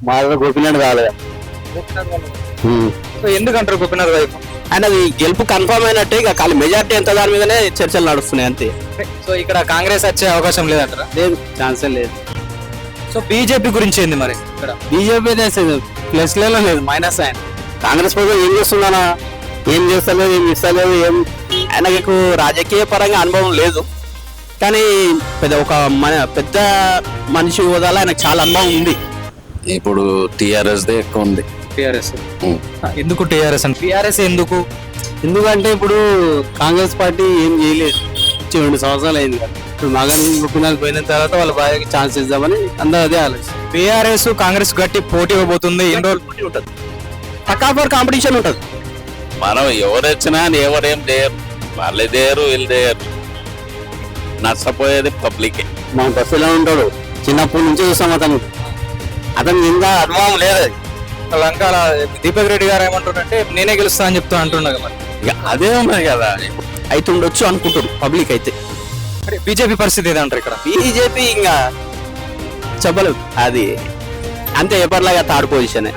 మా గోపినాథ్ రాలేదు. సో ఎందుకంటారు గోపీనాథ్ వైపు? ఆయనది గెలుపు కన్ఫర్మ్ అయినట్టే, ఇక ఖాళీ మెజార్టీ ఎంత దాని మీదనే చర్చలు నడుస్తున్నాయి అంతే. సో ఇక్కడ కాంగ్రెస్ వచ్చే అవకాశం లేదంటారా? లేదు, ఛాన్సే లేదు. సో బీజేపీ గురించి ఏంది మరి ఇక్కడ? బీజేపీ ప్లస్ లలో లేదు, మైనస్ ఆయన. కాంగ్రెస్ ప్రభుత్వం ఏం చేస్తున్నానా, ఏం చేస్తలేదు, ఏం ఇస్తలేదు, ఏం ఆయనకు రాజకీయ పరంగా అనుభవం లేదు. కానీ పెద్ద మనిషి హోదాలో ఆయనకు చాలా అనుభవం ఉంది. ఇప్పుడు టిఆర్ఎస్ దే ఎక్కువ ఉంది. టిఆర్ఎస్ ఎందుకు? టిఆర్ఎస్ అంటే టిఆర్ఎస్ ఎందుకు? ఎందుకంటే ఇప్పుడు కాంగ్రెస్ పార్టీ ఏం చేయలేదు, 2 సంవత్సరాలు అయింది కదా. ఇప్పుడు మగన్ గోపీనాథ్ పోయిన తర్వాత వాళ్ళ భార్యకి ఛాన్స్ ఇద్దామని అందరూ అదే ఆలోచన. టిఆర్ఎస్ కాంగ్రెస్ గట్టి పోటీ ఇవ్వబోతుంది. ఎన్ని రోజులు పోటీ ఉంటుంది, పక్కా కాంపిటీషన్ ఉంటుంది. మనం ఎవరు వచ్చినా ఎవరేం చేయరు, వాళ్ళే చేయరు, వీళ్ళు చేయరు. నష్టపోయేది పబ్లికే. మన బస్సులో ఉంటాడు, చిన్నప్పటి నుంచి చూస్తాం అతను ఇంకా అనుభవం లేదు. అది లంకాల దీపక్ రెడ్డి గారు ఏమంటుంటే నేనే గెలుస్తా అని చెప్తా అంటున్నారు మరి. ఇక అదే ఉన్నది కదా, అయితే ఉండొచ్చు అనుకుంటారు పబ్లిక్. అయితే మరి బీజేపీ పరిస్థితి ఏదంటారు ఇక్కడ? బీజేపీ ఇంకా చెప్పలేదు, అది అంతే ఎప్పటిలాగా థర్డ్ పొజిషన్.